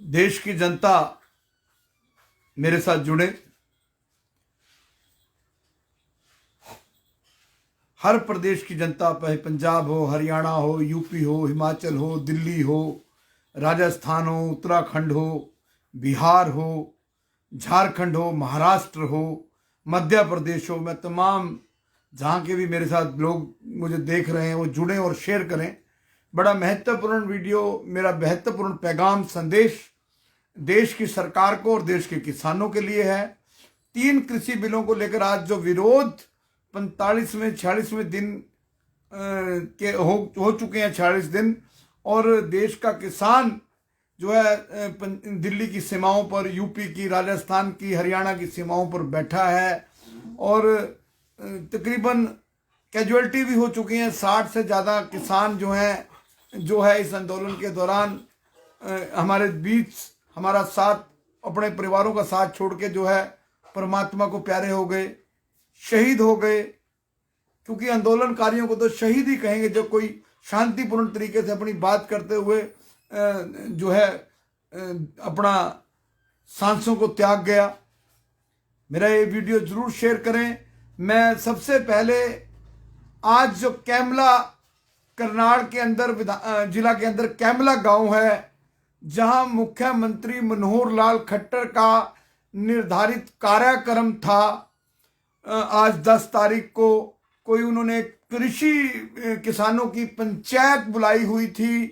देश की जनता मेरे साथ जुड़े। हर प्रदेश की जनता, चाहे पंजाब हो, हरियाणा हो, यूपी हो, हिमाचल हो, दिल्ली हो, राजस्थान हो, उत्तराखंड हो, बिहार हो, झारखंड हो, महाराष्ट्र हो, मध्य प्रदेश हो, मैं तमाम जहाँ के भी मेरे साथ लोग मुझे देख रहे हैं वो जुड़ें और शेयर करें। बड़ा महत्वपूर्ण वीडियो, मेरा महत्वपूर्ण पैगाम, संदेश देश की सरकार को और देश के किसानों के लिए है। 3 कृषि बिलों को लेकर आज जो विरोध 45वें 46वें दिन के हो चुके हैं, 46 दिन, और देश का किसान जो है दिल्ली की सीमाओं पर, यूपी की, राजस्थान की, हरियाणा की सीमाओं पर बैठा है और तकरीबन कैजुअलिटी भी हो चुकी हैं। 60 से ज़्यादा किसान जो है इस आंदोलन के दौरान हमारे बीच हमारा साथ, अपने परिवारों का साथ छोड़ के जो है परमात्मा को प्यारे हो गए, शहीद हो गए। क्योंकि आंदोलनकारियों को तो शहीद ही कहेंगे जो कोई शांतिपूर्ण तरीके से अपनी बात करते हुए जो है अपना सांसों को त्याग गया। मेरा ये वीडियो जरूर शेयर करें। मैं सबसे पहले आज जो कैमला, करनाल के अंदर जिला के अंदर कैमला गांव है, जहां मुख्यमंत्री मनोहर लाल खट्टर का निर्धारित कार्यक्रम था, आज 10 तारीख को कोई उन्होंने कृषि किसानों की पंचायत बुलाई हुई थी।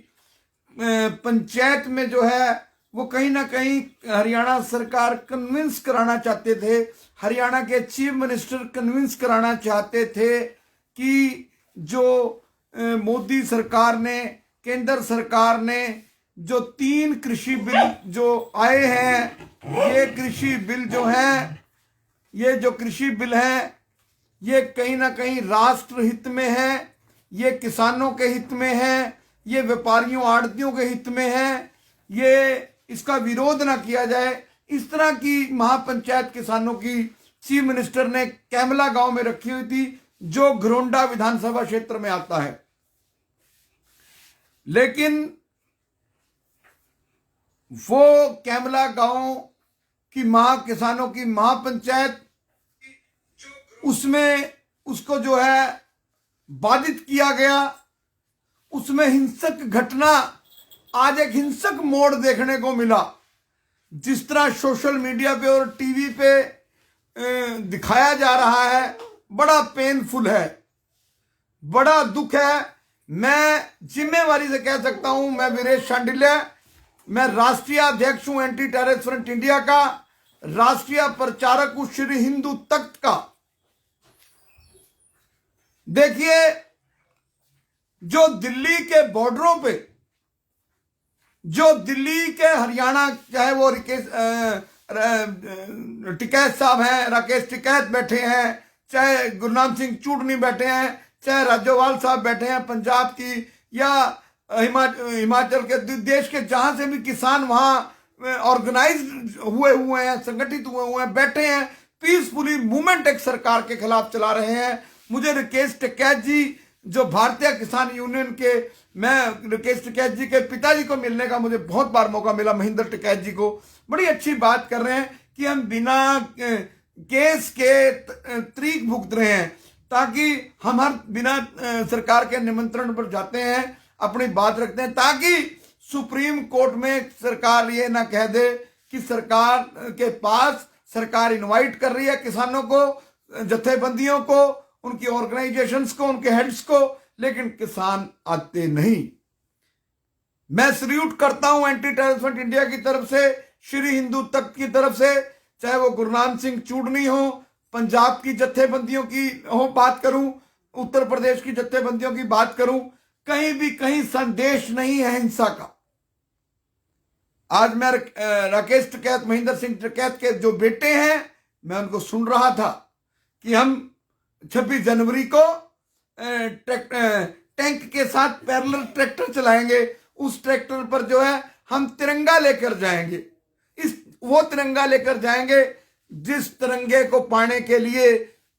पंचायत में जो है वो कहीं ना कहीं हरियाणा सरकार कन्विंस कराना चाहते थे, हरियाणा के चीफ मिनिस्टर कन्विंस कराना चाहते थे कि जो मोदी सरकार ने, केंद्र सरकार ने जो 3 कृषि बिल जो आए हैं, ये कृषि बिल जो हैं, ये जो कृषि बिल हैं, ये कहीं ना कहीं राष्ट्र हित में है, ये किसानों के हित में है, ये व्यापारियों आड़तियों के हित में है। ये इसका विरोध ना किया जाए, इस तरह की महापंचायत किसानों की चीफ मिनिस्टर ने कैमला गांव में रखी हुई थी, जो घरोंडा विधानसभा क्षेत्र में आता है। लेकिन वो कैमला गांव की किसानों की महापंचायत, उसमें उसको जो है बाधित किया गया। उसमें हिंसक घटना, आज एक हिंसक मोड़ देखने को मिला। जिस तरह सोशल मीडिया पे और टीवी पे दिखाया जा रहा है, बड़ा पेनफुल है, बड़ा दुख है। मैं जिम्मेवारी से कह सकता हूं, मैं वीरेश शांडिल्य, मैं राष्ट्रीय अध्यक्ष हूं एंटी टेररिस्ट फ्रंट इंडिया का, राष्ट्रीय प्रचारक हूं श्री हिंदू तख्त का। देखिए, जो दिल्ली के बॉर्डरों पे, जो दिल्ली के हरियाणा, चाहे वो टिकैत साहब हैं, राकेश टिकैत बैठे हैं, चाहे गुरनाम सिंह चूडनी बैठे हैं, चाहे राज्यपाल साहब बैठे हैं पंजाब की, या हिमाचल के, देश के जहां से भी किसान वहां ऑर्गेनाइज हुए हैं, संगठित हुए हैं, बैठे हैं, पीसफुली मूवमेंट एक सरकार के खिलाफ चला रहे हैं। मुझे राकेश टिकैत जी, जो भारतीय किसान यूनियन के, मैं राकेश टिकैत जी के पिताजी को मिलने का मुझे बहुत बार मौका मिला, महेंद्र टिकैत जी को। बड़ी अच्छी बात कर रहे हैं कि हम बिना केस के तरीक भुगत रहे हैं, ताकि हम हर बिना सरकार के निमंत्रण पर जाते हैं, अपनी बात रखते हैं, ताकि सुप्रीम कोर्ट में सरकार ये ना कह दे कि सरकार के पास, सरकार इनवाइट कर रही है किसानों को, जत्थेबंदियों को, उनकी ऑर्गेनाइजेशंस को, उनके हेड्स को, लेकिन किसान आते नहीं। मैं सल्यूट करता हूं एंटी टेररिस्ट फ्रंट इंडिया की तरफ से, श्री हिंदू तख्त की तरफ से, चाहे वो गुरनाम सिंह चूडनी हो, पंजाब की जत्थेबंदियों की हो बात करूं, उत्तर प्रदेश की जत्थेबंदियों की बात करूं, कहीं भी कहीं संदेश नहीं है हिंसा का। आज मैं राकेश टिकैत, महेंद्र सिंह टिकैत के जो बेटे हैं, मैं उनको सुन रहा था कि हम 26 जनवरी को टैंक के साथ पैरेलल ट्रैक्टर चलाएंगे, उस ट्रैक्टर पर जो है हम तिरंगा लेकर जाएंगे। वो तिरंगा लेकर जाएंगे जिस तिरंगे को पाने के लिए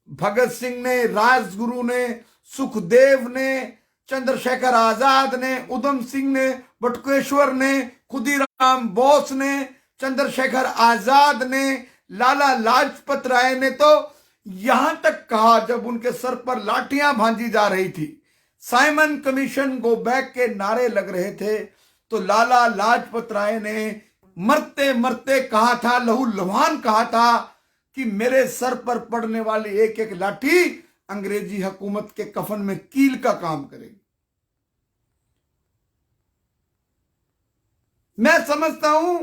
भगत सिंह ने, राजगुरु ने, सुखदेव ने, चंद्रशेखर आजाद ने, उधम सिंह ने, बटुकेश्वर ने, खुदीराम बोस ने, चंद्रशेखर आजाद ने, लाला लाजपत राय ने तो यहां तक कहा, जब उनके सर पर लाठियां भांजी जा रही थी, साइमन कमीशन गो बैक के नारे लग रहे थे, तो लाला लाजपत राय ने मरते मरते कहा था, लहू लुहान कहा था कि मेरे सर पर पड़ने वाली एक एक लाठी अंग्रेजी हुकूमत के कफन में कील का काम करेगी। मैं समझता हूं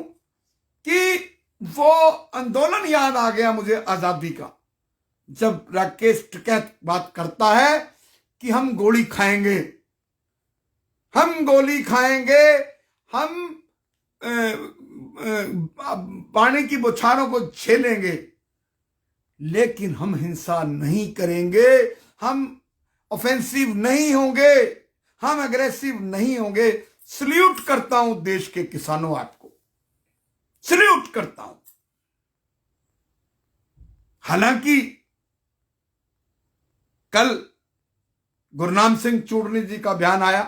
कि वो आंदोलन याद आ गया मुझे आजादी का, जब राकेश टिकैत बात करता है कि हम गोली खाएंगे, हम गोली खाएंगे, हम पानी की बौछारों को झेलेंगे, लेकिन हम हिंसा नहीं करेंगे, हम ऑफेंसिव नहीं होंगे, हम एग्रेसिव नहीं होंगे। सल्यूट करता हूं देश के किसानों, आपको सल्यूट करता हूं। हालांकि कल गुरनाम सिंह चूड़नी जी का बयान आया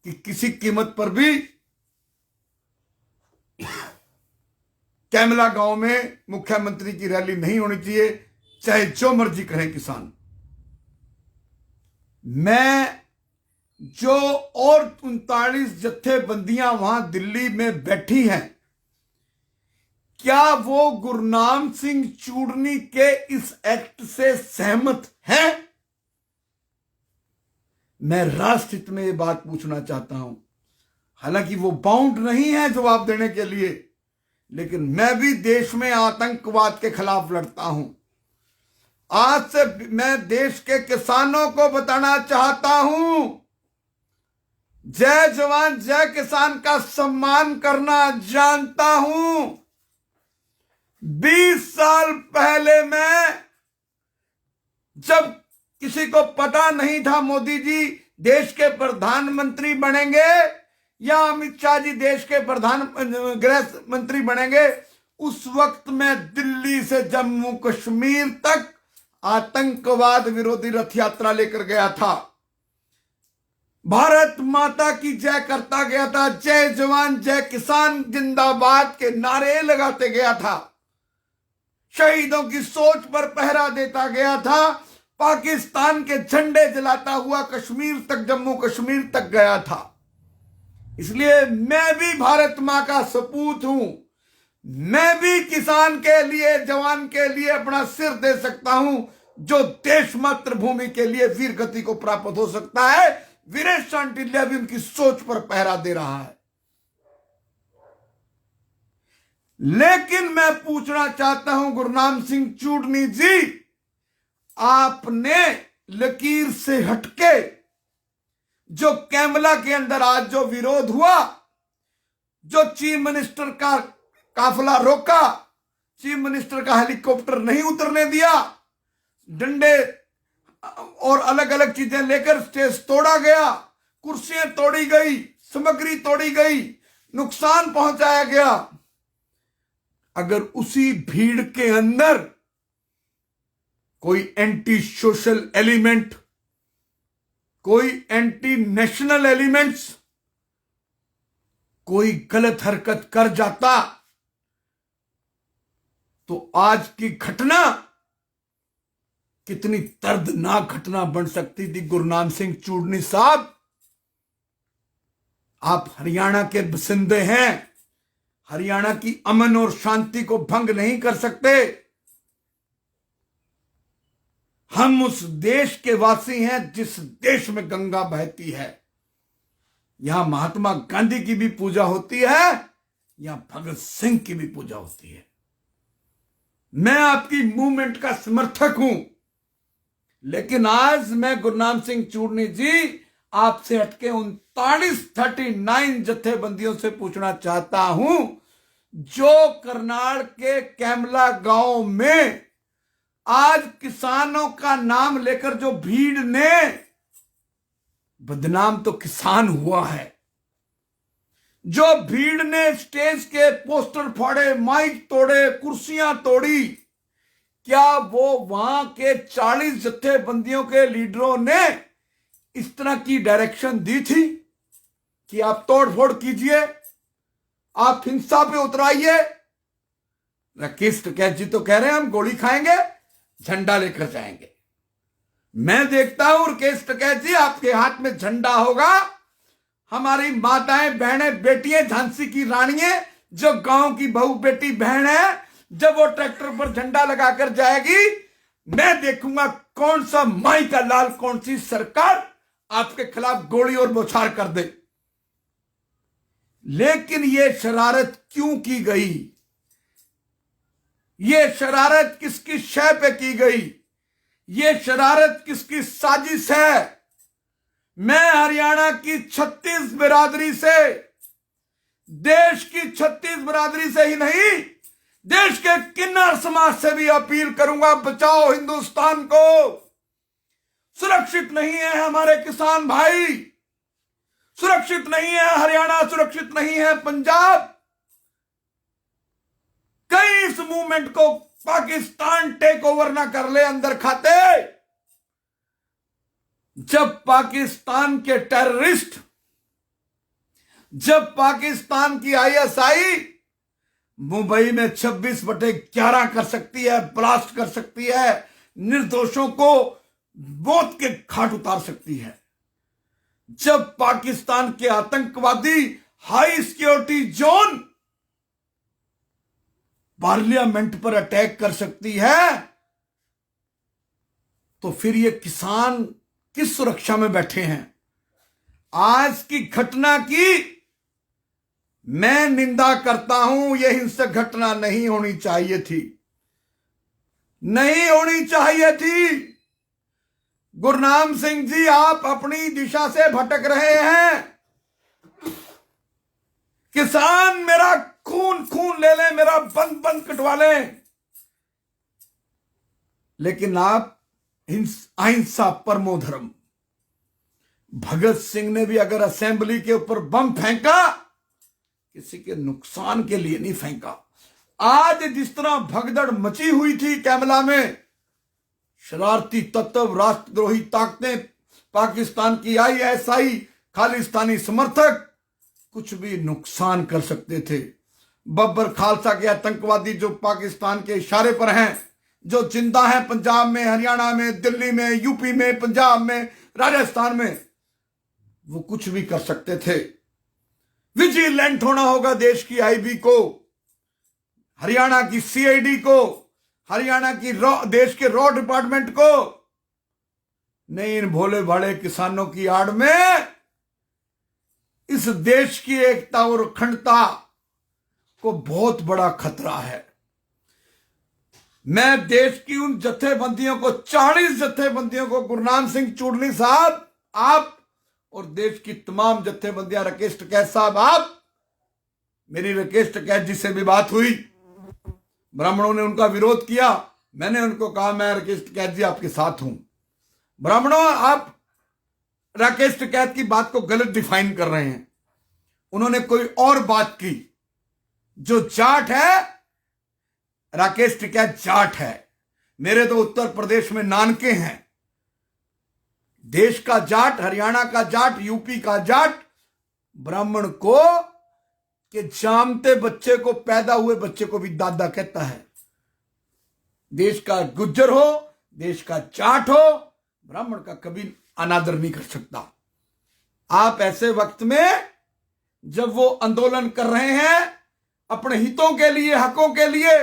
कि किसी कीमत पर भी कैमला गांव में मुख्यमंत्री की रैली नहीं होनी चाहिए, चाहे जो मर्जी करें किसान। मैं जो और 39 जत्थेबंदियां वहां दिल्ली में बैठी हैं, क्या वो गुरनाम सिंह चूड़नी के इस एक्ट से सहमत हैं? मैं राष्ट्रहित में ये बात पूछना चाहता हूं। हालांकि वो बाउंड नहीं है जवाब देने के लिए, लेकिन मैं भी देश में आतंकवाद के खिलाफ लड़ता हूं। आज से मैं देश के किसानों को बताना चाहता हूं, जय जवान जय किसान का सम्मान करना जानता हूं। 20 साल पहले मैं, जब किसी को पता नहीं था मोदी जी देश के प्रधानमंत्री बनेंगे या अमित शाह जी देश के गृह मंत्री बनेंगे, उस वक्त मैं दिल्ली से जम्मू कश्मीर तक आतंकवाद विरोधी रथ यात्रा लेकर गया था। भारत माता की जय करता गया था, जय जवान जय किसान जिंदाबाद के नारे लगाते गया था, शहीदों की सोच पर पहरा देता गया था, पाकिस्तान के झंडे जलाता हुआ कश्मीर तक, जम्मू कश्मीर तक गया था। इसलिए मैं भी भारत मां का सपूत हूं। मैं भी किसान के लिए, जवान के लिए अपना सिर दे सकता हूं, जो देश मातृभूमि के लिए वीर गति को प्राप्त हो सकता है। वीरेश शांडिल्य भी उनकी सोच पर पहरा दे रहा है। लेकिन मैं पूछना चाहता हूं गुरनाम सिंह चूड़नी जी, आपने लकीर से हटके जो कैमला के अंदर आज जो विरोध हुआ, जो चीफ मिनिस्टर का काफिला रोका, चीफ मिनिस्टर का हेलीकॉप्टर नहीं उतरने दिया, डंडे और अलग अलग चीजें लेकर स्टेज तोड़ा गया, कुर्सियां तोड़ी गई, सामग्री तोड़ी गई, नुकसान पहुंचाया गया। अगर उसी भीड़ के अंदर कोई एंटी सोशल एलिमेंट, कोई एंटी नेशनल एलिमेंट्स कोई गलत हरकत कर जाता, तो आज की घटना कितनी दर्दनाक घटना बन सकती थी। गुरनाम सिंह चूड़नी साहब, आप हरियाणा के बसिंदे हैं, हरियाणा की अमन और शांति को भंग नहीं कर सकते। हम उस देश के वासी हैं जिस देश में गंगा बहती है। यहां महात्मा गांधी की भी पूजा होती है, यहां भगत सिंह की भी पूजा होती है। मैं आपकी मूवमेंट का समर्थक हूं, लेकिन आज मैं गुरनाम सिंह चूड़नी जी आपसे हटके 39 जत्थेबंदियों से पूछना चाहता हूं, जो करनाल के कैमला गांव में आज किसानों का नाम लेकर जो भीड़ ने, बदनाम तो किसान हुआ है, जो भीड़ ने स्टेज के पोस्टर फाड़े, माइक तोड़े, कुर्सियां तोड़ी, क्या वो वहां के 40 जत्थेबंदियों के लीडरों ने इस तरह की डायरेक्शन दी थी कि आप तोड़फोड़ कीजिए, आप हिंसा पे उतराइए। राकेश टिकैत जी तो कह रहे हैं हम गोली खाएंगे, झंडा लेकर जाएंगे। मैं देखता हूं राकेश टिकैत जी, आपके हाथ में झंडा होगा। हमारी माताएं, बहनें, बेटियां, झांसी की रानियां, जो गांव की बहू बेटी बहन है, जब वो ट्रैक्टर पर झंडा लगाकर जाएगी, मैं देखूंगा कौन सा माई का लाल, कौन सी सरकार आपके खिलाफ गोली और बौछार कर दे। लेकिन ये शरारत क्यों की गई? ये शरारत किसकी शय पे की गई? ये शरारत किसकी साजिश है? मैं हरियाणा की 36 बिरादरी से, देश की 36 बिरादरी से ही नहीं, देश के किन्नर समाज से भी अपील करूंगा, बचाओ हिंदुस्तान को। सुरक्षित नहीं है हमारे किसान भाई, सुरक्षित नहीं है हरियाणा, सुरक्षित नहीं है पंजाब। कहीं इस मूवमेंट को पाकिस्तान टेक ओवर ना कर ले अंदर खाते। जब पाकिस्तान के टेररिस्ट, जब पाकिस्तान की आईएसआई मुंबई में 26/11 कर सकती है, ब्लास्ट कर सकती है, निर्दोषों को मौत के घाट उतार सकती है, जब पाकिस्तान के आतंकवादी हाई सिक्योरिटी जोन पार्लियामेंट पर अटैक कर सकती है, तो फिर ये किसान किस सुरक्षा में बैठे हैं? आज की घटना की मैं निंदा करता हूं। यह हिंसक घटना नहीं होनी चाहिए थी, नहीं होनी चाहिए थी। गुरनाम सिंह जी, आप अपनी दिशा से भटक रहे हैं। किसान मेरा खून खून ले लें, मेरा बंद बंद कटवा लें, लेकिन आप अहिंसा परमो धर्म। भगत सिंह ने भी अगर असेंबली के ऊपर बम फेंका, किसी के नुकसान के लिए नहीं फेंका। आज जिस तरह भगदड़ मची हुई थी कैमला में, शरारती तत्व, राष्ट्रद्रोही ताकतें, पाकिस्तान की आईएसआई, खालिस्तानी समर्थक कुछ भी नुकसान कर सकते थे। बब्बर खालसा के आतंकवादी जो पाकिस्तान के इशारे पर हैं, जो जिंदा हैं पंजाब में, हरियाणा में, दिल्ली में, यूपी में, पंजाब में, राजस्थान में, वो कुछ भी कर सकते थे। विजिलेंट होना होगा देश की आईबी को, हरियाणा की सीआईडी को, हरियाणा की देश के रॉ डिपार्टमेंट को। नहीं, इन भोले भाले किसानों की आड़ में इस देश की एकता और अखंडता को बहुत बड़ा खतरा है। मैं देश की उन जत्थेबंदियों को, 40 जत्थेबंदियों को, गुरनाम सिंह चूड़नी साहब, आप और देश की तमाम जत्थेबंदियां, राकेश टिकैत साहब, आप, मेरी राकेश टिकैत जी से भी बात हुई, ब्राह्मणों ने उनका विरोध किया, मैंने उनको कहा मैं राकेश टिकैत जी आपके साथ हूं। ब्राह्मणों, आप राकेश टिकैत की बात को गलत डिफाइन कर रहे हैं। उन्होंने कोई और बात की। जो जाट है, राकेश टिकैत जाट है, मेरे तो उत्तर प्रदेश में नानके हैं। देश का जाट, हरियाणा का जाट, यूपी का जाट ब्राह्मण को कि जामते बच्चे को, पैदा हुए बच्चे को भी दादा कहता है। देश का गुज्जर हो, देश का जाट हो, ब्राह्मण का कभी अनादर नहीं कर सकता। आप ऐसे वक्त में जब वो आंदोलन कर रहे हैं अपने हितों के लिए, हकों के लिए,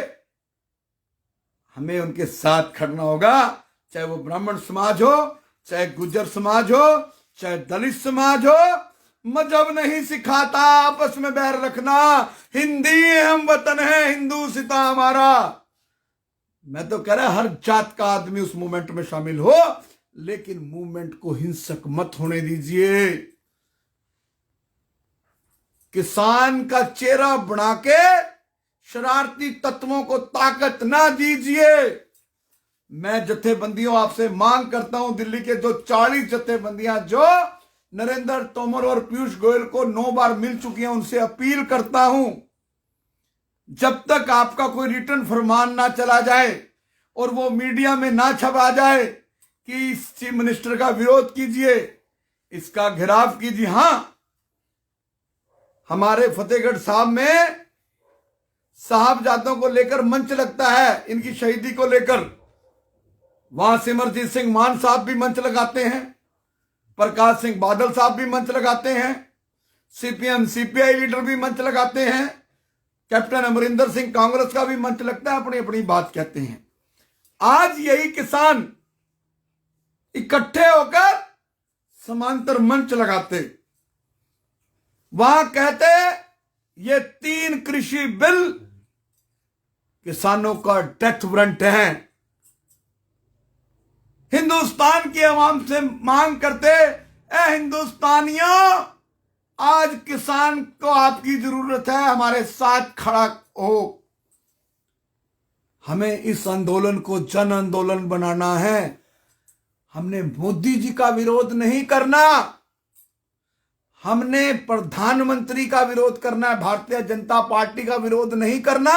हमें उनके साथ खड़ना होगा, चाहे वो ब्राह्मण समाज हो, चाहे गुज्जर समाज हो, चाहे दलित समाज हो। मजहब नहीं सिखाता आपस में बैर रखना। हिंदी हम वतन है, हिंदू सिता हमारा। मैं तो कह रहा हर जात का आदमी उस मूवमेंट में शामिल हो, लेकिन मूवमेंट को हिंसक मत होने दीजिए। किसान का चेहरा बना के शरारती तत्वों को ताकत ना दीजिए। मैं जत्थेबंदियों आपसे मांग करता हूं, दिल्ली के जो 40 जत्थेबंदियां जो नरेंद्र तोमर और पीयूष गोयल को 9 बार मिल चुकी हैं, उनसे अपील करता हूं, जब तक आपका कोई रिटर्न फरमान ना चला जाए और वो मीडिया में ना छपा जाए कि चीफ मिनिस्टर का विरोध कीजिए, इसका घेराव कीजिए। हां, हमारे फतेहगढ़ साहब में साहबजादों को लेकर मंच लगता है, इनकी शहीदी को लेकर। वहां सिमरजीत सिंह मान साहब भी मंच लगाते हैं, प्रकाश सिंह बादल साहब भी मंच लगाते हैं, सीपीएम सीपीआई लीडर भी मंच लगाते हैं, कैप्टन अमरिंदर सिंह कांग्रेस का भी मंच लगता है, अपनी अपनी बात कहते हैं। आज यही किसान इकट्ठे होकर समांतर मंच लगाते, वहां कहते ये 3 कृषि बिल किसानों का डेथ वारंट है। हिंदुस्तान की आवाम से मांग करते, ए हिंदुस्तानियों, आज किसान को आपकी जरूरत है, हमारे साथ खड़ा हो। हमें इस आंदोलन को जन आंदोलन बनाना है। हमने मोदी जी का विरोध नहीं करना, हमने प्रधानमंत्री का विरोध करना है, भारतीय जनता पार्टी का विरोध नहीं करना।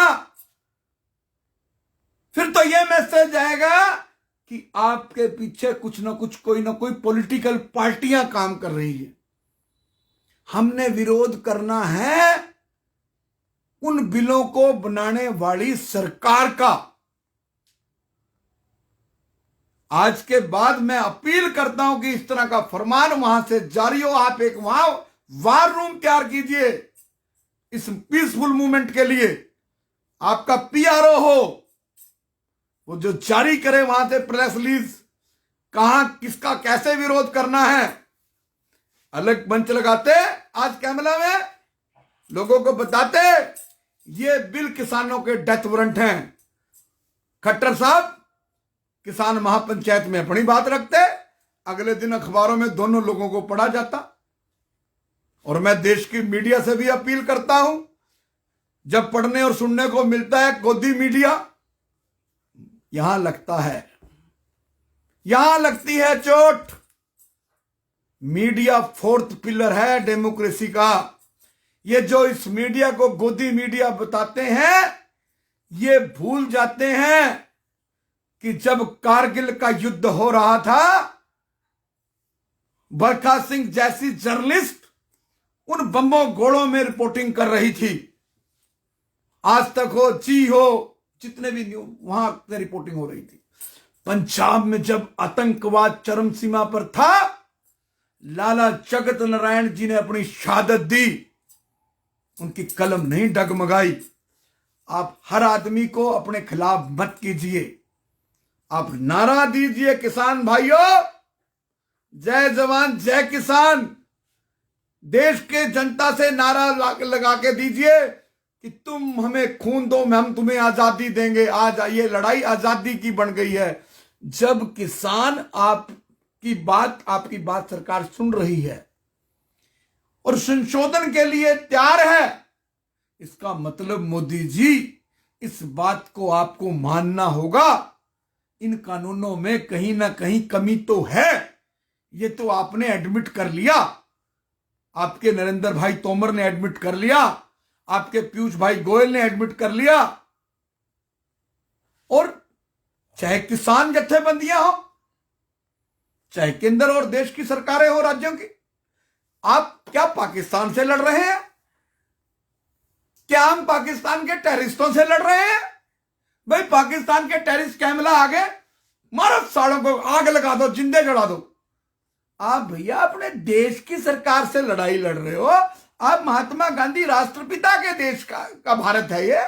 फिर तो यह मैसेज आएगा कि आपके पीछे कुछ ना कुछ, कोई ना कोई पॉलिटिकल पार्टियां काम कर रही है। हमने विरोध करना है उन बिलों को बनाने वाली सरकार का। आज के बाद मैं अपील करता हूं कि इस तरह का फरमान वहां से जारी हो। आप एक वहां वार रूम तैयार कीजिए इस पीसफुल मूवमेंट के लिए। आपका पीआरओ हो, वो जो जारी करे वहां से प्रेस रिलीज, कहां किसका कैसे विरोध करना है। अलग मंच लगाते आज कैमरा में, लोगों को बताते ये बिल किसानों के डेथ वारंट हैं। खट्टर साहब किसान महापंचायत में अपनी बात रखते, अगले दिन अखबारों में दोनों लोगों को पढ़ा जाता। और मैं देश की मीडिया से भी अपील करता हूं, जब पढ़ने और सुनने को मिलता है गोदी मीडिया, यहां लगता है, यहां लगती है चोट। मीडिया 4th पिलर है डेमोक्रेसी का। ये जो इस मीडिया को गोदी मीडिया बताते हैं, ये भूल जाते हैं कि जब कारगिल का युद्ध हो रहा था, बरखा सिंह जैसी जर्नलिस्ट उन बम्बों गोलों में रिपोर्टिंग कर रही थी। आज तक हो, जी हो, जितने भी न्यूज वहां से रिपोर्टिंग हो रही थी। पंजाब में जब आतंकवाद चरम सीमा पर था, लाला जगत नारायण जी ने अपनी शहादत दी, उनकी कलम नहीं डगमगाई। आप हर आदमी को अपने खिलाफ मत कीजिए, आप नारा दीजिए किसान भाइयों, जय जवान जय किसान। देश के जनता से नारा लगा के दीजिए कि तुम हमें खून दो, हम तुम्हें आजादी देंगे। आज ये लड़ाई आजादी की बन गई है। जब किसान आपकी बात सरकार सुन रही है और संशोधन के लिए तैयार है, इसका मतलब मोदी जी, इस बात को आपको मानना होगा। इन कानूनों में कहीं ना कहीं कमी तो है, ये तो आपने एडमिट कर लिया। आपके नरेंद्र भाई तोमर ने एडमिट कर लिया, आपके पीयूष भाई गोयल ने एडमिट कर लिया। और चाहे किसान जत्थेबंदियां हो, चाहे केंद्र और देश की सरकारें हो राज्यों की, आप क्या पाकिस्तान से लड़ रहे हैं? क्या हम पाकिस्तान के टेररिस्टों से लड़ रहे हैं? भाई पाकिस्तान के टेररिस्ट कैमला आ गए, मारो सालों को, आग लगा दो, जिंदे जला दो। आप भैया अपने देश की सरकार से लड़ाई लड़ रहे हो। आप महात्मा गांधी राष्ट्रपिता के देश का भारत है ये।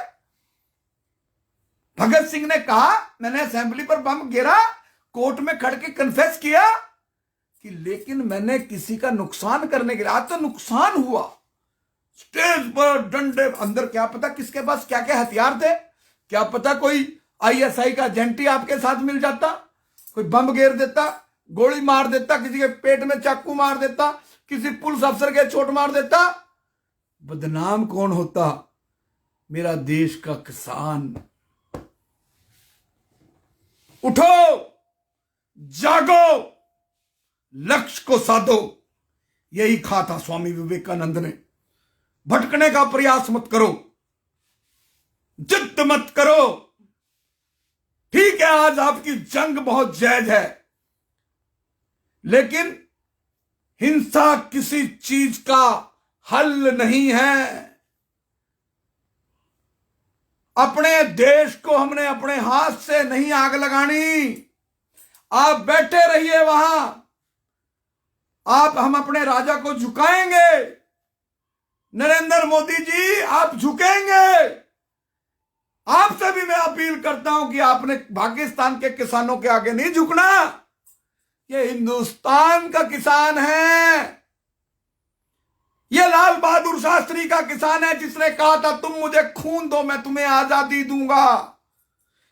भगत सिंह ने कहा, मैंने असेंबली पर बम गिरा, कोर्ट में खड़ के कन्फेस किया कि लेकिन मैंने किसी का नुकसान करने के लिए, आज तो नुकसान हुआ। स्टेज पर डंडे, अंदर क्या पता किसके पास क्या क्या हथियार थे, क्या पता कोई आईएसआई का एजेंट ही आपके साथ मिल जाता, कोई बम गिर देता, गोली मार देता, किसी के पेट में चाकू मार देता, किसी पुलिस अफसर के चोट मार देता। बदनाम कौन होता? मेरा देश का किसान। उठो, जागो, लक्ष्य को साधो। यही कहा था स्वामी विवेकानंद ने। भटकने का प्रयास मत करो, जिद मत करो। ठीक है, आज आपकी जंग बहुत जायज है, लेकिन हिंसा किसी चीज का हल नहीं है। अपने देश को हमने अपने हाथ से नहीं आग लगानी। आप बैठे रहिए वहां, हम अपने राजा को झुकाएंगे। नरेंद्र मोदी जी, आप झुकेंगे। आपसे भी मैं अपील करता हूं कि आपने पाकिस्तान के किसानों के आगे नहीं झुकना। ये हिंदुस्तान का किसान है। ये लाल बहादुर शास्त्री का किसान है, जिसने कहा था तुम मुझे खून दो मैं तुम्हें आजादी दूंगा।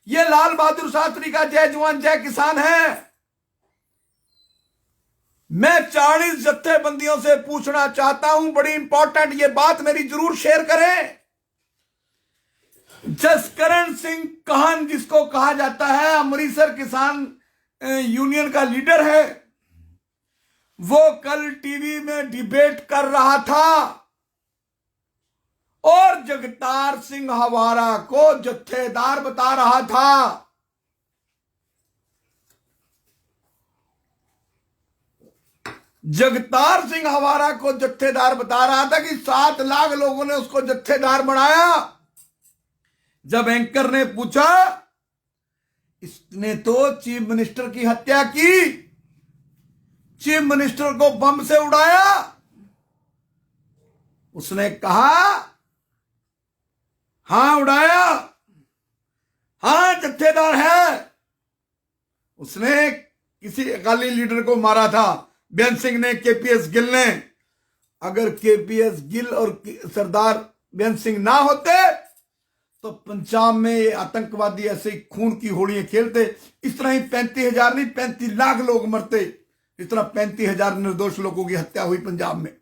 ये लाल बहादुर शास्त्री का जय जवान जय किसान है। मैं 40 जत्थेबंदियों से पूछना चाहता हूं, बड़ी इंपॉर्टेंट ये बात मेरी जरूर शेयर करें। जसकरण सिंह काहन, जिसको कहा जाता है अमृतसर किसान यूनियन का लीडर है, वो कल टीवी में डिबेट कर रहा था और जगतार सिंह हवारा को जत्थेदार बता रहा था। जगतार सिंह हवारा को जत्थेदार बता रहा था कि 7 लाख लोगों ने उसको जत्थेदार बनाया। जब एंकर ने पूछा, इसने तो चीफ मिनिस्टर की हत्या की, चीफ मिनिस्टर को बम से उड़ाया, उसने कहा हां उड़ाया, हां जत्थेदार है। उसने किसी अकाली लीडर को मारा था, बेन सिंह ने, केपीएस गिल ने। अगर केपीएस गिल और सरदार बेन सिंह ना होते तो पंजाब में ये आतंकवादी ऐसे खून की होड़ियां खेलते। इस तरह ही 35,000 नहीं 35 लाख लोग मरते। इस तरह 35,000 निर्दोष लोगों की हत्या हुई पंजाब में।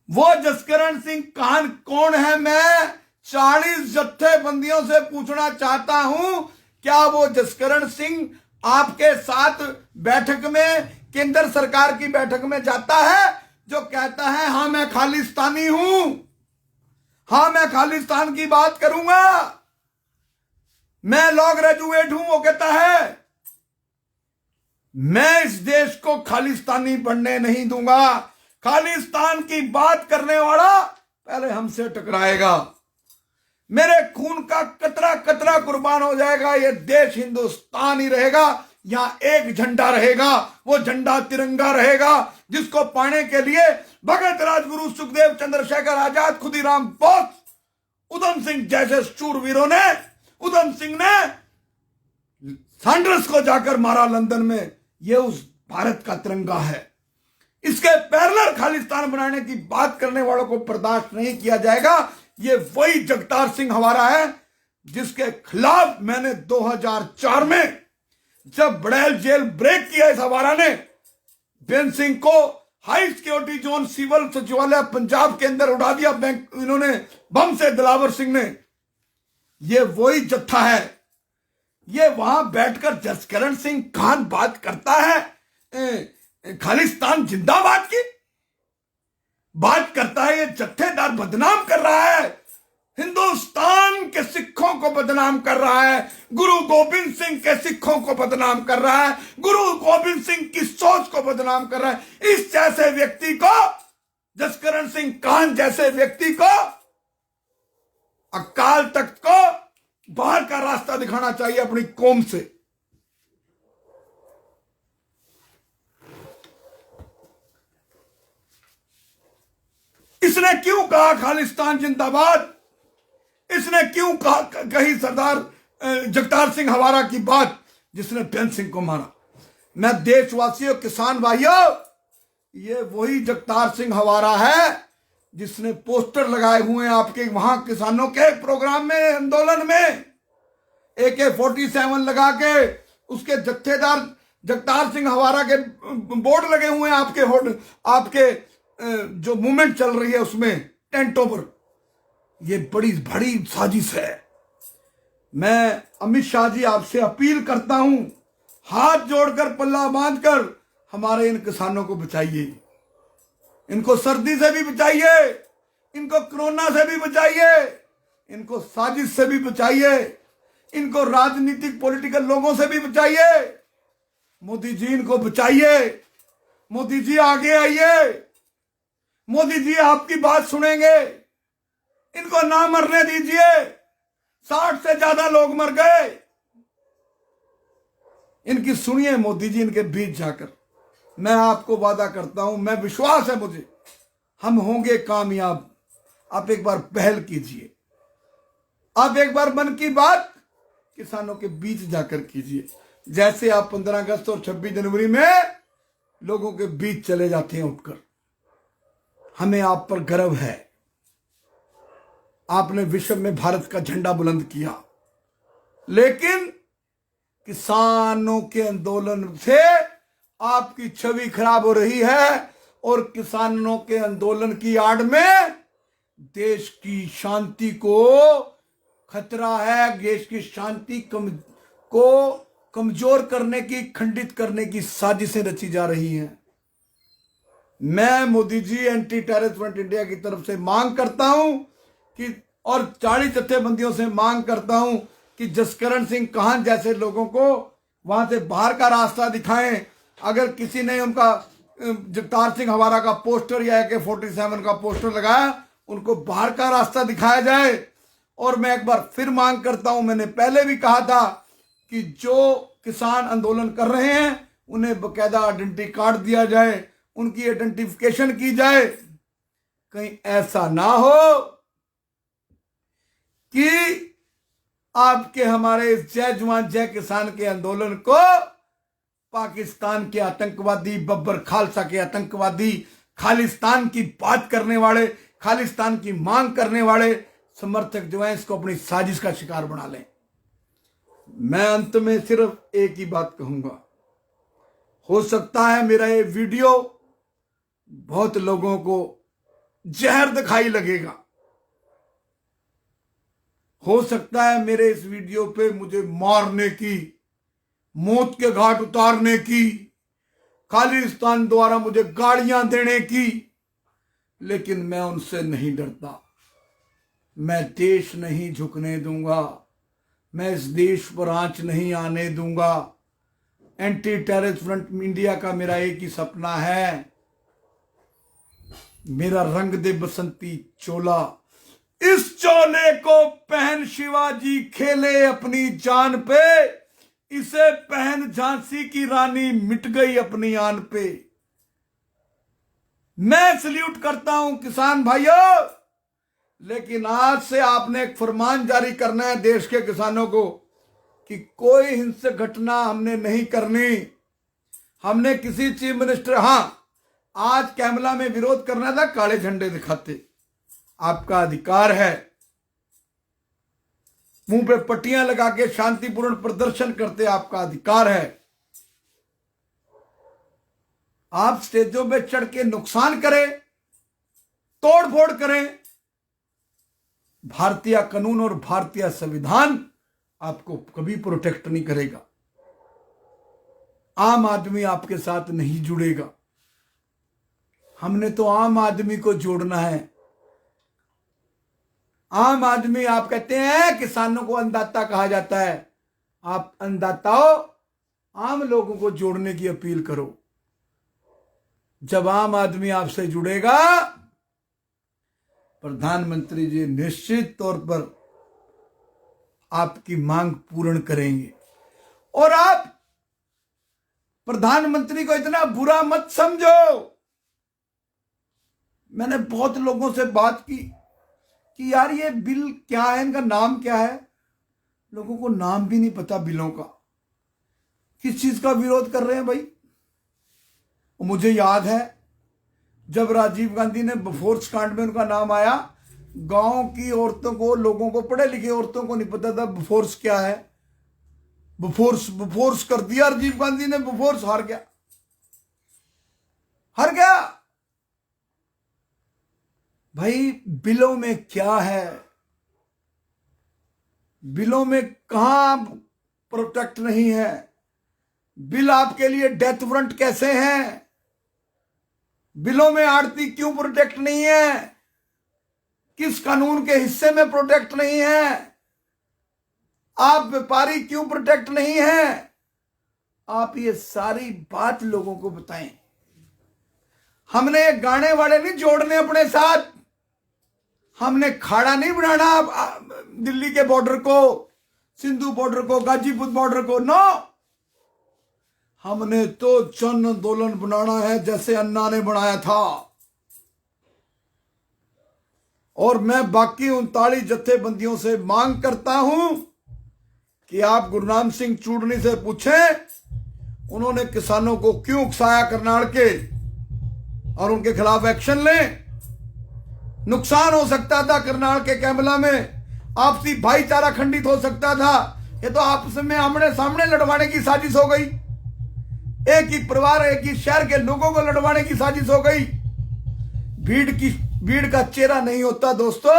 वो जसकरण सिंह काहन कौन है? मैं 40 जत्थेबंदियों से पूछना चाहता हूं, क्या वो जसकरण सिंह आपके साथ बैठक में, केंद्र सरकार की बैठक में जाता है, जो कहता है हां मैं खालिस्तानी हूं, हां मैं खालिस्तान की बात करूंगा, मैं लॉ ग्रेजुएट हूं, वो कहता है मैं इस देश को खालिस्तानी बनने नहीं दूंगा। खालिस्तान की बात करने वाला पहले हमसे टकराएगा, मेरे खून का कतरा कतरा कुर्बान हो जाएगा। ये देश हिंदुस्तान ही रहेगा, यहां एक झंडा रहेगा, वो झंडा तिरंगा रहेगा, जिसको पाने के लिए भगत राजगुरु सुखदेव चंद्रशेखर आजाद, खुदीराम बोस, उधम सिंह जैसे शूरवीरों ने, उधम सिंह ने सैंडर्स को जाकर मारा लंदन में। ये उस भारत का तिरंगा है। इसके पैरेलल खालिस्तान बनाने की बात करने वालों को बर्दाश्त नहीं किया जाएगा। ये वही जगतार सिंह हवारा है जिसके खिलाफ मैंने 2004 में, जब बड़ैल जेल ब्रेक किया, इस हवारा ने बेन सिंह को हाई सिक्योरिटी जोन सिविल सचिवालय पंजाब के अंदर उड़ा दिया बैंक, इन्होंने बम से, दिलावर सिंह ने। ये वही जत्था है। ये वहां बैठकर जसकरण सिंह काहन बात करता है खालिस्तान जिंदाबाद की बात करता है। ये जत्थेदार बदनाम कर रहा है, हिंदुस्तान के सिखों को बदनाम कर रहा है, गुरु गोविंद सिंह के सिखों को बदनाम कर रहा है, गुरु गोविंद सिंह की सोच को बदनाम कर रहा है। इस जैसे व्यक्ति को, जसकरण सिंह काहन जैसे व्यक्ति को, अकाल तख्त को बाहर का रास्ता दिखाना चाहिए अपनी कौम से। इसने क्यों कहा खालिस्तान जिंदाबाद? इसने क्यों कही सरदार जगतार सिंह हवारा की बात, जिसने बेन सिंह को मारा? मैं देशवासियों, किसान भाइयों, ये वही जगतार सिंह हवारा है जिसने पोस्टर लगाए हुए हैं आपके वहां किसानों के प्रोग्राम में, आंदोलन में, AK-47 लगा के उसके जत्थेदार जगतार सिंह हवारा के बोर्ड लगे हुए हैं आपके जो मूवमेंट चल रही है उसमें, टेंटों पर। ये बड़ी बड़ी साजिश है। मैं अमित शाह जी आपसे अपील करता हूं, हाथ जोड़कर पल्ला बांधकर हमारे इन किसानों को बचाइए। इनको सर्दी से भी बचाइए, इनको कोरोना से भी बचाइए, इनको साजिश से भी बचाइए, इनको राजनीतिक पॉलिटिकल लोगों से भी बचाइए। मोदी जी इनको बचाइए, मोदी जी आगे आइए, मोदी जी आपकी बात सुनेंगे, इनको ना मरने दीजिए। 60 से ज्यादा लोग मर गए, इनकी सुनिए मोदी जी, इनके बीच जाकर। मैं आपको वादा करता हूं, मैं विश्वास है मुझे, हम होंगे कामयाब। आप एक बार पहल कीजिए, आप एक बार मन की बात किसानों के बीच जाकर कीजिए, जैसे आप 15 अगस्त और 26 जनवरी में लोगों के बीच चले जाते हैं उठकर। हमें आप पर गर्व है, आपने विश्व में भारत का झंडा बुलंद किया, लेकिन किसानों के आंदोलन से आपकी छवि खराब हो रही है, और किसानों के आंदोलन की आड़ में देश की शांति को खतरा है। देश की शांति को कमजोर करने की, खंडित करने की साजिशें रची जा रही हैं। मैं Modi ji anti terrorist front India की तरफ से मांग करता हूं कि, और 40 जत्थेबंदियों से मांग करता हूं कि जसकरण सिंह काहन जैसे लोगों को वहां से बाहर का रास्ता दिखाएं। अगर किसी ने उनका जगतार सिंह हवारा का पोस्टर या AK-47 का पोस्टर लगाया, उनको बाहर का रास्ता दिखाया जाए। और मैं एक बार फिर मांग करता हूं, मैंने पहले भी कहा था कि जो किसान आंदोलन कर रहे हैं उन्हें बकायदा आइडेंटिटी कार्ड दिया जाए, उनकी आइडेंटिफिकेशन की जाए। कहीं ऐसा ना हो कि आपके हमारे इस जय जवान जय किसान के आंदोलन को पाकिस्तान के आतंकवादी, बब्बर खालसा के आतंकवादी, खालिस्तान की बात करने वाले, खालिस्तान की मांग करने वाले समर्थक जो हैं, इसको अपनी साजिश का शिकार बना लें। मैं अंत में सिर्फ एक ही बात कहूंगा, हो सकता है मेरा ये वीडियो बहुत लोगों को जहर दिखाई लगेगा, हो सकता है मेरे इस वीडियो पे मुझे मारने की, मौत के घाट उतारने की, खालिस्तान द्वारा मुझे गालियां देने की, लेकिन मैं उनसे नहीं डरता। मैं देश नहीं झुकने दूंगा, मैं इस देश पर आंच नहीं आने दूंगा। एंटी टेररिस्ट फ्रंट इंडिया का मेरा एक ही सपना है, मेरा रंग दे बसंती चोला, इस चोले को पहन शिवाजी खेले अपनी जान पे, इसे पहन झांसी की रानी मिट गई अपनी आन पे। मैं सल्यूट करता हूं किसान भाइयों, लेकिन आज से आपने एक फरमान जारी करना है देश के किसानों को कि कोई हिंसक घटना हमने नहीं करनी। हमने किसी चीफ मिनिस्टर, हां आज कैमला में विरोध करना था, काले झंडे दिखाते, आपका अधिकार है। मुंह पे पट्टियां लगा के शांतिपूर्ण प्रदर्शन करते, आपका अधिकार है। आप स्टेजों पे चढ़ के नुकसान करें, तोड़ फोड़ करें, भारतीय कानून और भारतीय संविधान आपको कभी प्रोटेक्ट नहीं करेगा। आम आदमी आपके साथ नहीं जुड़ेगा। हमने तो आम आदमी को जोड़ना है। आम आदमी, आप कहते हैं किसानों को अन्नदाता कहा जाता है, आप अन्नदाताओं आम लोगों को जोड़ने की अपील करो। जब आम आदमी आपसे जुड़ेगा, प्रधानमंत्री जी निश्चित तौर पर आपकी मांग पूर्ण करेंगे। और आप प्रधानमंत्री को इतना बुरा मत समझो। मैंने बहुत लोगों से बात की कि यार ये बिल क्या है, इनका नाम क्या है। लोगों को नाम भी नहीं पता बिलों का, किस चीज का विरोध कर रहे हैं भाई। मुझे याद है जब राजीव गांधी ने बफोर्स कांड में उनका नाम आया, गांव की औरतों को, लोगों को, पढ़े लिखे औरतों को नहीं पता था बफोर्स क्या है। बफोर्स कर दिया राजीव गांधी ने, बफोर्स हार गया, हार गया। भाई बिलों में क्या है, बिलों में कहां प्रोटेक्ट नहीं है। बिल आपके लिए डेथ वारंट कैसे हैं? बिलों में आड़ती क्यों प्रोटेक्ट नहीं है? किस कानून के हिस्से में प्रोटेक्ट नहीं है? आप व्यापारी क्यों प्रोटेक्ट नहीं है? आप ये सारी बात लोगों को बताएं। हमने गाने वाले नहीं जोड़ने अपने साथ, हमने खाड़ा नहीं बनाना दिल्ली के बॉर्डर को, सिंधु बॉर्डर को, गाजीपुर बॉर्डर को। नो, हमने तो जन आंदोलन बनाना है जैसे अन्ना ने बनाया था। और मैं बाकी 39 जत्थेबंदियों से मांग करता हूं कि आप गुरनाम सिंह चूड़नी से पूछें उन्होंने किसानों को क्यों उकसाया करनाल के, और उनके खिलाफ एक्शन लें। नुकसान हो सकता था करनाल के कैमला में, आपसी भाईचारा खंडित हो सकता था। ये तो आपस में आमने सामने लड़वाने की साजिश हो गई, एक ही परिवार एक ही शहर के लोगों को लड़वाने की साजिश हो गई। भीड़ का चेहरा नहीं होता दोस्तों।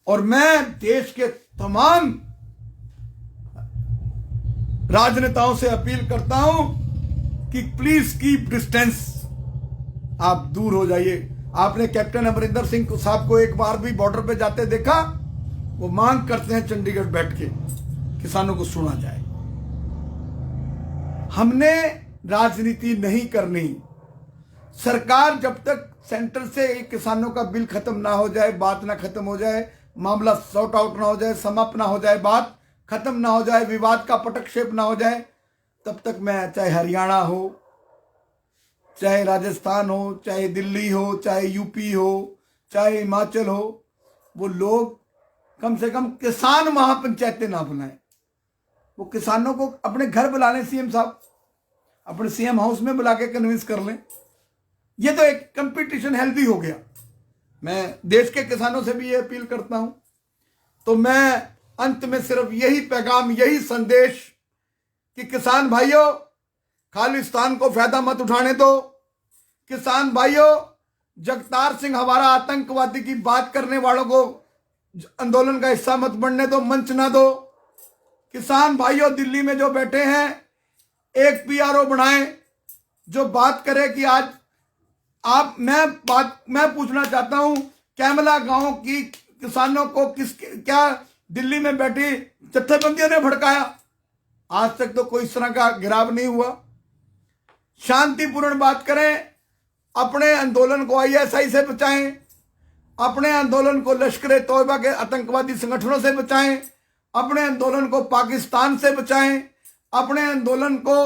और मैं देश के तमाम राजनेताओं से अपील करता हूं कि प्लीज कीप डिस्टेंस, आप दूर हो जाइए। आपने कैप्टन अमरिंदर सिंह साहब को एक बार भी बॉर्डर पे जाते देखा? वो मांग करते हैं चंडीगढ़ बैठ के किसानों को सुना जाए। हमने राजनीति नहीं करनी। सरकार जब तक सेंटर से किसानों का बिल खत्म ना हो जाए, बात ना खत्म हो जाए, मामला सॉर्ट आउट ना हो जाए, समाप्त ना हो जाए, बात खत्म ना हो जाए, विवाद का पटक्षेप ना हो जाए, तब तक मैं, चाहे हरियाणा हो, चाहे राजस्थान हो, चाहे दिल्ली हो, चाहे यूपी हो, चाहे हिमाचल हो, वो लोग कम से कम किसान महापंचायतें ना बुलाएं। वो किसानों को अपने घर बुला लें, सीएम साहब अपने सीएम हाउस में बुला के कन्विंस कर लें। ये तो एक कंपटीशन हेल्दी हो गया। मैं देश के किसानों से भी ये अपील करता हूं। तो मैं अंत में सिर्फ यही पैगाम, यही संदेश कि किसान भाइयों, खालिस्तान को फायदा मत उठाने दो। किसान भाइयों, जगतार सिंह हमारा आतंकवादी की बात करने वालों को आंदोलन का हिस्सा मत बनने दो, मंच ना दो। किसान भाइयों, दिल्ली में जो बैठे हैं, एक पीआरओ बनाएं जो बात करे कि आज मैं पूछना चाहता हूं, कैमला गांव की किसानों को क्या दिल्ली में बैठी जत्थेबंदियों ने भड़काया? आज तक तो कोई इस तरह का गिराव नहीं हुआ। शांतिपूर्ण बात करें, अपने आंदोलन को आईएसआई से बचाएं, अपने आंदोलन को लश्कर तौयबा के आतंकवादी संगठनों से बचाएं, अपने आंदोलन को पाकिस्तान से बचाएं, अपने आंदोलन को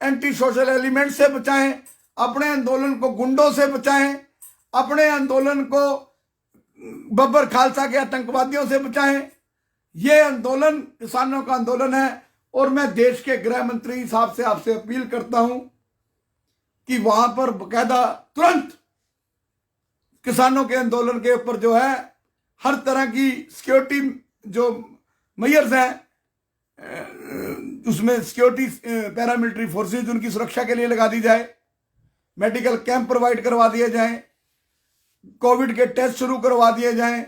एंटी सोशल एलिमेंट से बचाएं, अपने आंदोलन को गुंडों से बचाएं, अपने आंदोलन को बब्बर खालसा के आतंकवादियों से बचाएं। ये आंदोलन किसानों का आंदोलन है। और मैं देश के गृह मंत्री साहब से आपसे अपील करता हूं कि वहां पर बकायदा तुरंत किसानों के आंदोलन के ऊपर जो है हर तरह की सिक्योरिटी जो मेजर्स हैं, उसमें सिक्योरिटी पैरामिलिट्री फोर्सेज उनकी सुरक्षा के लिए लगा दी जाए, मेडिकल कैंप प्रोवाइड करवा दिए जाएं, कोविड के टेस्ट शुरू करवा दिए जाएं,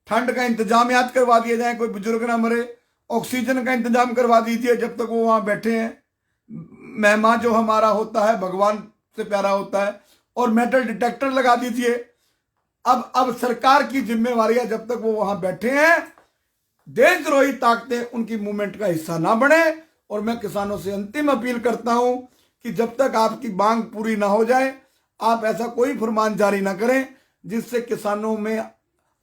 ठंड का इंतजामियात करवा दिए जाएं, कोई बुजुर्ग ना मरे, ऑक्सीजन का इंतजाम करवा दीजिए जब तक वो वहां बैठे हैं। मेहमान जो हमारा होता है भगवान से प्यारा होता है। और मेटल डिटेक्टर लगा दीजिए। अब सरकार की जिम्मेवारी है, जब तक वो वहां बैठे हैं देशद्रोही ताकतें उनकी मूवमेंट का हिस्सा ना बने। और मैं किसानों से अंतिम अपील करता हूं कि जब तक आपकी मांग पूरी ना हो जाए, आप ऐसा कोई फरमान जारी ना करें जिससे किसानों में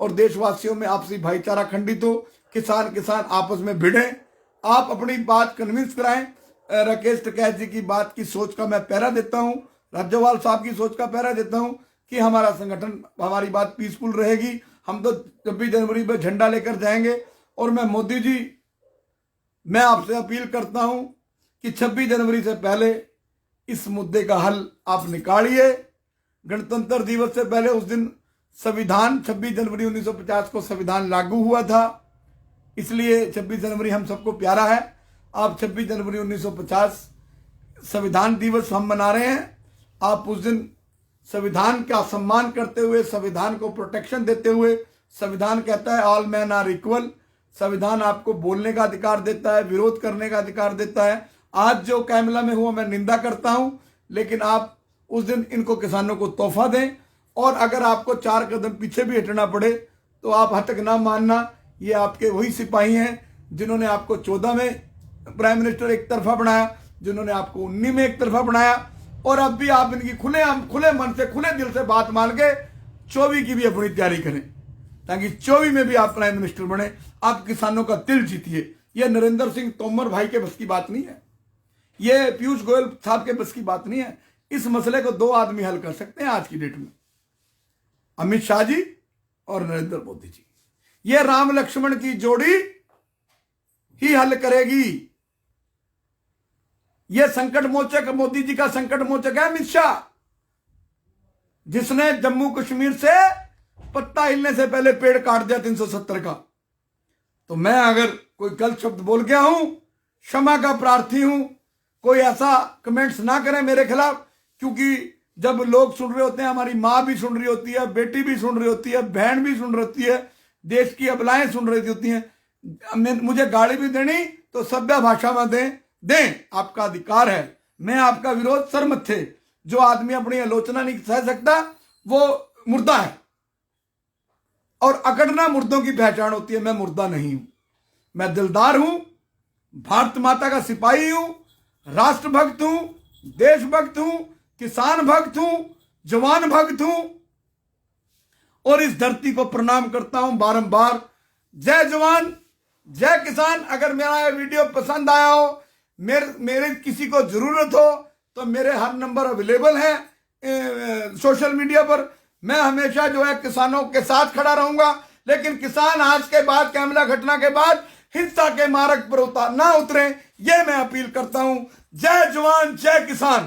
और देशवासियों में आपसी भाईचारा खंडित हो, किसान आपस में भिड़े। आप अपनी बात कन्विंस कराएं। राकेश टिकैत जी की बात की सोच का मैं पहरा देता हूं, राज्यपाल साहब की सोच का पहरा देता हूं कि हमारा संगठन, हमारी बात पीसफुल रहेगी। हम तो 26 जनवरी पर झंडा लेकर जाएंगे। और मैं मोदी जी, मैं आपसे अपील करता हूं कि 26 जनवरी से पहले इस मुद्दे का हल आप निकालिए। गणतंत्र दिवस से पहले उस दिन संविधान 26 जनवरी 1950 को संविधान लागू हुआ था, इसलिए 26 जनवरी हम सबको प्यारा है। आप 26 जनवरी 1950 संविधान दिवस हम मना रहे हैं। आप उस दिन संविधान का सम्मान करते हुए, संविधान को प्रोटेक्शन देते हुए, संविधान कहता है ऑल मैन आर इक्वल। संविधान आपको बोलने का अधिकार देता है, विरोध करने का अधिकार देता है। आज जो कैमला में हुआ मैं निंदा करता हूं, लेकिन आप उस दिन इनको किसानों को तोहफा दें। और अगर आपको 4 कदम पीछे भी हटना पड़े तो आप हटक ना मानना। ये आपके वही सिपाही हैं जिन्होंने आपको 14 में प्राइम मिनिस्टर एक तरफा बनाया, जिन्होंने आपको 19 में एक तरफा बनाया। और अब भी आप इनकी खुले मन से खुले दिल से बात मान के 24 की भी अपनी तैयारी करें, ताकि 24 में भी आप प्राइम मिनिस्टर बने, आप किसानों का दिल जीतिए। ये नरेंद्र सिंह तोमर भाई के बस की बात नहीं है, ये पीयूष गोयल साहब के बस की बात नहीं है। इस मसले को 2 आदमी हल कर सकते हैं आज की डेट में, अमित शाह जी और नरेंद्र मोदी जी। ये राम लक्ष्मण की जोड़ी ही हल करेगी। ये संकट मोचक मोदी जी का संकट मोचक है अमित शाह, जिसने जम्मू कश्मीर से पत्ता हिलने से पहले पेड़ काट दिया 370 का। तो मैं अगर कोई गलत शब्द बोल गया हूं, क्षमा का प्रार्थी हूं। कोई ऐसा कमेंट्स ना करें मेरे खिलाफ, क्योंकि जब लोग सुन रहे होते हैं, हमारी माँ भी सुन रही होती है, बेटी भी सुन रही होती है, बहन भी सुन रही होती है, देश की अबलाएं सुन रही होती हैं। मुझे गाली भी देनी तो सभ्य भाषा में दें, आपका अधिकार है। मैं आपका विरोध सर मत्थे। जो आदमी अपनी आलोचना नहीं सह सकता वो मुर्दा है, और अकड़ना मुर्दों की पहचान होती है। मैं मुर्दा नहीं हूं, मैं दिलदार हूं, भारत माता का सिपाही हूं, राष्ट्रभक्त हूं, देशभक्त हूं, किसान भक्त हूं, जवान भक्त हूं, और इस धरती को प्रणाम करता हूं बारंबार। जय जवान जय किसान। अगर मेरा ये वीडियो पसंद आया हो, मेरे किसी को जरूरत हो, तो मेरे हर नंबर अवेलेबल है सोशल मीडिया पर। मैं हमेशा जो है किसानों के साथ खड़ा रहूंगा, लेकिन किसान आज के बाद, कैमला घटना के बाद, हिंसा के मार्ग पर ना उतरे, ये मैं अपील करता हूं। जय जवान जय किसान।